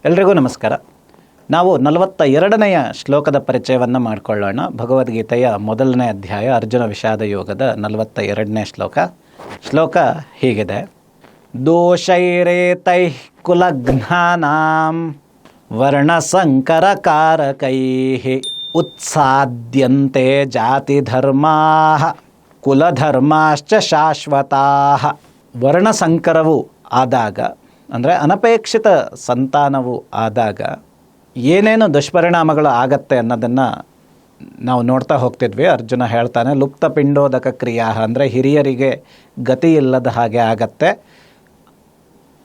ಎಲ್ರಿಗೂ ನಮಸ್ಕಾರ. ನಾವು 42ನೆಯ ಶ್ಲೋಕದ ಪರಿಚಯವನ್ನು ಮಾಡಿಕೊಳ್ಳೋಣ. ಭಗವದ್ಗೀತೆಯ ಮೊದಲನೇ ಅಧ್ಯಾಯ ಅರ್ಜುನ ವಿಷಾದ ಯೋಗದ 42ನೇ ಶ್ಲೋಕ ಹೀಗಿದೆ. ದೋಷೈರೇತೈ ಕುಲಘ್ನಾನಾಂ ವರ್ಣಸಂಕರಕಾರಕೈ ಉತ್ಸಾದ್ಯಂತೆ ಜಾತಿಧರ್ಮಾಃ ಕುಲಧರ್ಮಾಶ್ಚ ಶಾಶ್ವತಾಃ. ವರ್ಣಸಂಕರವು ಆದಾಗ ಅಂದರೆ ಅನಪೇಕ್ಷಿತ ಸಂತಾನವು ಆದಾಗ ಏನೇನು ದುಷ್ಪರಿಣಾಮಗಳು ಆಗತ್ತೆ ಅನ್ನೋದನ್ನು ನಾವು ನೋಡ್ತಾ ಹೋಗ್ತಿದ್ವಿ. ಅರ್ಜುನ ಹೇಳ್ತಾನೆ, ಲುಪ್ತ ಪಿಂಡೋದಕ ಕ್ರಿಯಾ ಅಂದರೆ ಹಿರಿಯರಿಗೆ ಗತಿ ಇಲ್ಲದ ಹಾಗೆ ಆಗತ್ತೆ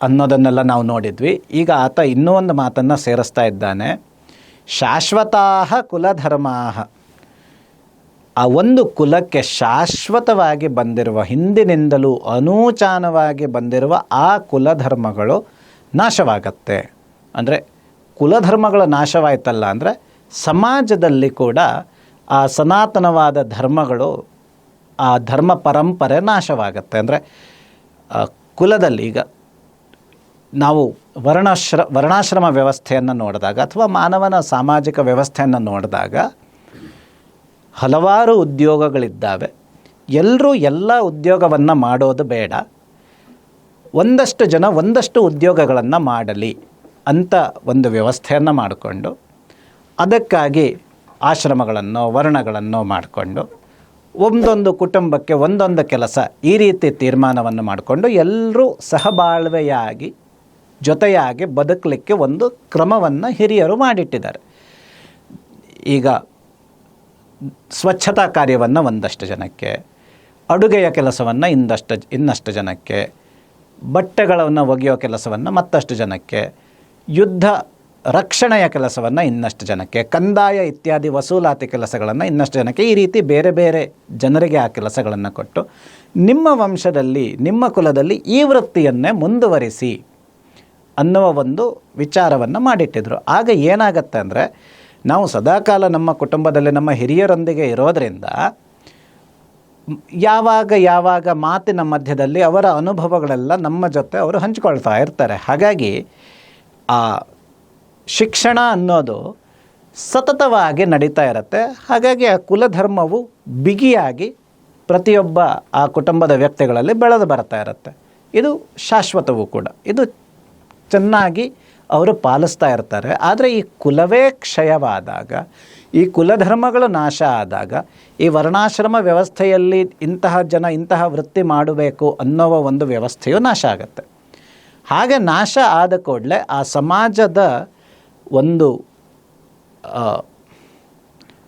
ಅನ್ನೋದನ್ನೆಲ್ಲ ನಾವು ನೋಡಿದ್ವಿ. ಈಗ ಆತ ಇನ್ನೂ ಒಂದು ಮಾತನ್ನು ಸೇರಿಸ್ತಾ ಇದ್ದಾನೆ. ಶಾಶ್ವತಾಃ ಕುಲಧರ್ಮಾಃ. ಆ ಒಂದು ಕುಲಕ್ಕೆ ಶಾಶ್ವತವಾಗಿ ಬಂದಿರುವ, ಹಿಂದಿನಿಂದಲೂ ಅನೂಚಾನವಾಗಿ ಬಂದಿರುವ ಆ ಕುಲಧರ್ಮಗಳು ನಾಶವಾಗತ್ತೆ. ಅಂದರೆ ಕುಲಧರ್ಮಗಳು ನಾಶವಾಯ್ತಲ್ಲ ಅಂದರೆ ಸಮಾಜದಲ್ಲಿ ಕೂಡ ಆ ಸನಾತನವಾದ ಧರ್ಮಗಳು, ಆ ಧರ್ಮ ಪರಂಪರೆ ನಾಶವಾಗತ್ತೆ. ಅಂದರೆ ಕುಲದಲ್ಲಿ ಈಗ ನಾವು ವರ್ಣಾಶ್ರಮ ವ್ಯವಸ್ಥೆಯನ್ನು ನೋಡಿದಾಗ ಅಥವಾ ಮಾನವನ ಸಾಮಾಜಿಕ ವ್ಯವಸ್ಥೆಯನ್ನು ನೋಡಿದಾಗ ಹಲವಾರು ಉದ್ಯೋಗಗಳಿದ್ದಾವೆ. ಎಲ್ಲರೂ ಎಲ್ಲ ಉದ್ಯೋಗವನ್ನು ಮಾಡೋದು ಬೇಡ, ಒಂದಷ್ಟು ಜನ ಒಂದಷ್ಟು ಉದ್ಯೋಗಗಳನ್ನು ಮಾಡಲಿ ಅಂತ ಒಂದು ವ್ಯವಸ್ಥೆಯನ್ನು ಮಾಡಿಕೊಂಡು ಅದಕ್ಕಾಗಿ ಆಶ್ರಮಗಳನ್ನು ವರ್ಣಗಳನ್ನು ಮಾಡಿಕೊಂಡು ಒಂದೊಂದು ಕುಟುಂಬಕ್ಕೆ ಒಂದೊಂದು ಕೆಲಸ, ಈ ರೀತಿ ತೀರ್ಮಾನವನ್ನು ಮಾಡಿಕೊಂಡು ಎಲ್ಲರೂ ಸಹಬಾಳ್ವೆಯಾಗಿ ಜೊತೆಯಾಗಿ ಬದುಕಲಿಕ್ಕೆ ಒಂದು ಕ್ರಮವನ್ನು ಹಿರಿಯರು ಮಾಡಿಟ್ಟಿದ್ದಾರೆ. ಈಗ ಸ್ವಚ್ಛತಾ ಕಾರ್ಯವನ್ನು ಒಂದಷ್ಟು ಜನಕ್ಕೆ, ಅಡುಗೆಯ ಕೆಲಸವನ್ನು ಇನ್ನಷ್ಟು ಜನಕ್ಕೆ, ಬಟ್ಟೆಗಳನ್ನು ಒಗೆಯೋ ಕೆಲಸವನ್ನು ಮತ್ತಷ್ಟು ಜನಕ್ಕೆ, ಯುದ್ಧ ರಕ್ಷಣೆಯ ಕೆಲಸವನ್ನು ಇನ್ನಷ್ಟು ಜನಕ್ಕೆ, ಕಂದಾಯ ಇತ್ಯಾದಿ ವಸೂಲಾತಿ ಕೆಲಸಗಳನ್ನು ಇನ್ನಷ್ಟು ಜನಕ್ಕೆ, ಈ ರೀತಿ ಬೇರೆ ಬೇರೆ ಜನರಿಗೆ ಆ ಕೆಲಸಗಳನ್ನು ಕೊಟ್ಟು ನಿಮ್ಮ ವಂಶದಲ್ಲಿ, ನಿಮ್ಮ ಕುಲದಲ್ಲಿ ಈ ವೃತ್ತಿಯನ್ನೇ ಮುಂದುವರಿಸಿ ಅನ್ನುವ ಒಂದು ವಿಚಾರವನ್ನು ಮಾಡಿಟ್ಟಿದ್ರು. ಆಗ ಏನಾಗತ್ತೆ ಅಂದರೆ, ನಾವು ಸದಾಕಾಲ ನಮ್ಮ ಕುಟುಂಬದಲ್ಲಿ ನಮ್ಮ ಹಿರಿಯರೊಂದಿಗೆ ಇರೋದರಿಂದ ಯಾವಾಗ ಮಾತಿನ ಮಧ್ಯದಲ್ಲಿ ಅವರ ಅನುಭವಗಳೆಲ್ಲ ನಮ್ಮ ಜೊತೆ ಅವರು ಹಂಚಿಕೊಳ್ತಾ ಇರ್ತಾರೆ. ಹಾಗಾಗಿ ಆ ಶಿಕ್ಷಣ ಅನ್ನೋದು ಸತತವಾಗಿ ನಡೀತಾ ಇರುತ್ತೆ. ಹಾಗಾಗಿ ಆ ಕುಲಧರ್ಮವು ಬಿಗಿಯಾಗಿ ಪ್ರತಿಯೊಬ್ಬ ಆ ಕುಟುಂಬದ ವ್ಯಕ್ತಿಗಳಲ್ಲಿ ಬೆಳೆದು ಬರ್ತಾ ಇರುತ್ತೆ. ಇದು ಶಾಶ್ವತವೂ ಕೂಡ, ಇದು ಚೆನ್ನಾಗಿ ಅವರು ಪಾಲಿಸ್ತಾ ಇರ್ತಾರೆ. ಆದರೆ ಈ ಕುಲವೇ ಕ್ಷಯವಾದಾಗ, ಈ ಕುಲಧರ್ಮಗಳು ನಾಶ ಆದಾಗ, ಈ ವರ್ಣಾಶ್ರಮ ವ್ಯವಸ್ಥೆಯಲ್ಲಿ ಇಂತಹ ಜನ ಇಂತಹ ವೃತ್ತಿ ಮಾಡಬೇಕು ಅನ್ನೋ ಒಂದು ವ್ಯವಸ್ಥೆಯು ನಾಶ ಆಗುತ್ತೆ. ಹಾಗೆ ನಾಶ ಆದ ಕೂಡಲೇ ಆ ಸಮಾಜದ ಒಂದು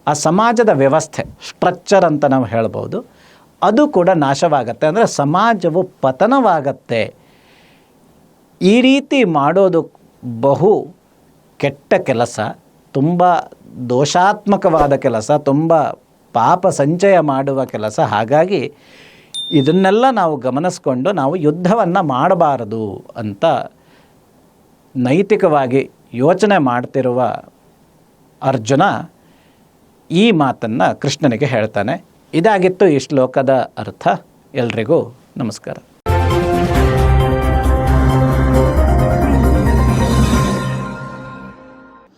ಆ ಸಮಾಜದ ವ್ಯವಸ್ಥೆ, ಸ್ಟ್ರಕ್ಚರ್ ಅಂತ ನಾವು ಹೇಳ್ಬೋದು, ಅದು ಕೂಡ ನಾಶವಾಗತ್ತೆ. ಅಂದರೆ ಸಮಾಜವು ಪತನವಾಗತ್ತೆ. ಈ ರೀತಿ ಮಾಡೋದು ಬಹು ಕೆಟ್ಟ ಕೆಲಸ, ತುಂಬ ದೋಷಾತ್ಮಕವಾದ ಕೆಲಸ, ತುಂಬ ಪಾಪ ಸಂಚಯ ಮಾಡುವ ಕೆಲಸ. ಹಾಗಾಗಿ ಇದನ್ನೆಲ್ಲ ನಾವು ಗಮನಿಸ್ಕೊಂಡು ನಾವು ಯುದ್ಧವನ್ನು ಮಾಡಬಾರದು ಅಂತ ನೈತಿಕವಾಗಿ ಯೋಚನೆ ಮಾಡ್ತಿರುವ ಅರ್ಜುನ ಈ ಮಾತನ್ನು ಕೃಷ್ಣನಿಗೆ ಹೇಳ್ತಾನೆ. ಇದಾಗಿತ್ತು ಈ ಶ್ಲೋಕದ ಅರ್ಥ. ಎಲ್ರಿಗೂ ನಮಸ್ಕಾರ.